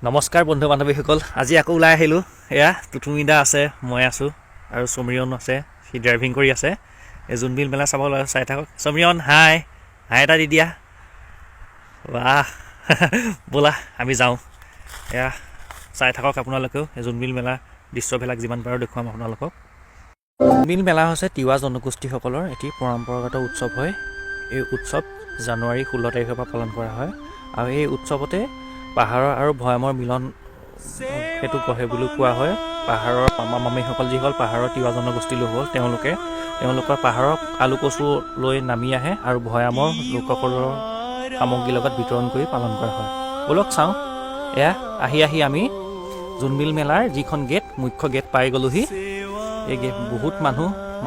নমস্কাৰ বন্ধু বান্ধৱীসকল, আজি আকৌ ওলাই আহিলোঁ। এয়া তুতুমিদা আছে, মই আছোঁ আৰু সমীৰণ আছে, সি ড্ৰাইভিং কৰি আছে। এই জোনবিল মেলা চাব চাই থাকক। সমীৰণ হাই হাই এটা দি দিয়া। বাহ ব'লা আমি যাওঁ। এয়া চাই থাকক আপোনালোকেও, এই জোনবিল মেলা দৃশ্যবিলাক যিমান পাৰোঁ দেখুৱাম আপোনালোকক। জোনবিল মেলা হৈছে তিৱা জনগোষ্ঠীসকলৰ এটি পৰম্পৰাগত উৎসৱ হয়। এই উৎসৱ জানুৱাৰী 16 তাৰিখৰ পৰা পালন কৰা হয় আৰু এই উৎসৱতে পাহাৰৰ আৰু ভৈয়ামৰ মিলন সেইটো গঢ়ে বুলি কোৱা হয়। পাহাৰৰ মামা মামীসকল যিসকল পাহাৰৰ তিৱা জনগোষ্ঠী লোকসকল তেওঁলোকৰ পাহাৰৰ আলু কচু লৈ নামি আহে আৰু ভৈয়ামৰ লোকসকলৰ সামগ্ৰীৰ লগত বিতৰণ কৰি পালন কৰা হয়। ব'লক চাওঁ। এয়া আহি আমি জোনবিল মেলাৰ যিখন গেট, মুখ্য গেট পাই গ'লোহি। এই গেট বহুত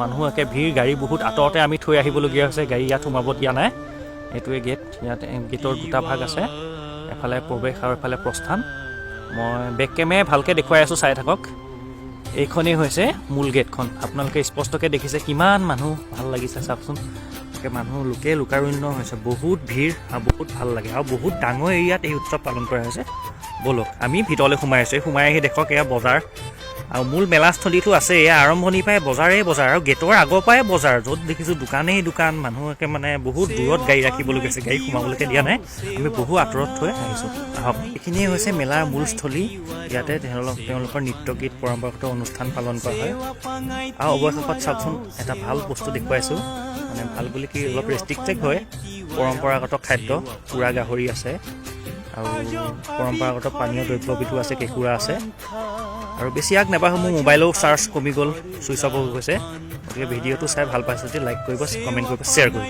মানুহ একে ভিৰ, গাড়ী বহুত আঁতৰতে আমি থৈ আহিবলগীয়া হৈছে, গাড়ী ইয়াত সোমাব দিয়া নাই। এইটোৱে গেট। ইয়াত গেটৰ দুটা ভাগ আছে, এফালে প্ৰৱেশ আৰু এফালে প্ৰস্থান। মই বেক কেমেৰাই ভালকৈ দেখুৱাই আছোঁ, চাই থাকক। এইখনেই হৈছে মূল গেটখন। আপোনালোকে স্পষ্টকৈ দেখিছে কিমান মানুহ, ভাল লাগিছে চাওকচোন। মানুহ লোকাৰণ্য হৈছে, বহুত ভিৰ আৰু বহুত ভাল লাগে আৰু বহুত ডাঙৰ এৰিয়াত এই উৎসৱ পালন কৰা হৈছে। ব'লক আমি ভিতৰলৈ সোমাই আছোঁ। সোমাই আহি দেখক এয়া বজাৰ আৰু মূল মেলাস্থলীটো আছে। এয়া আৰম্ভণিৰ পৰাই বজাৰেই বজাৰ আৰু গেটৰ আগৰ পৰাই বজাৰ। য'ত দেখিছোঁ দোকানেই দোকান, মানুহকে মানে বহুত দূৰত গাড়ী ৰাখিবলৈ গৈছে, গাড়ী সোমাবলৈকে দিয়া নাই। আমি বহু আঁতৰত থৈ আহিছোঁ। আহক, এইখিনিয়ে হৈছে মেলাৰ মূল স্থলী। ইয়াতে তেওঁলোকৰ নৃত্য গীত, পৰম্পৰাগত অনুষ্ঠান পালন কৰা হয়। আৰু অৱশেষত চাওকচোন, এটা ভাল বস্তু দেখুৱাইছোঁ। মানে ভাল বুলি কি, অলপ ৰেষ্ট্ৰিক্টেড হয়। পৰম্পৰাগত খাদ্য, পোৰা গাহৰি আছে আৰু পৰম্পৰাগত পানীয় দ্ৰব্যবিধো আছে, কেঁকুৰা আছে। আৰু বেছি আগ নাবাঢ়ো, মোৰ মোবাইলো চাৰ্জ কমি গ'ল, ছুইচ অফ হৈ গৈছে। গতিকে ভিডিঅ'টো চাই ভাল পাইছোঁ যদি লাইক কৰিব, কমেণ্ট কৰিব, শ্বেয়াৰ কৰিব।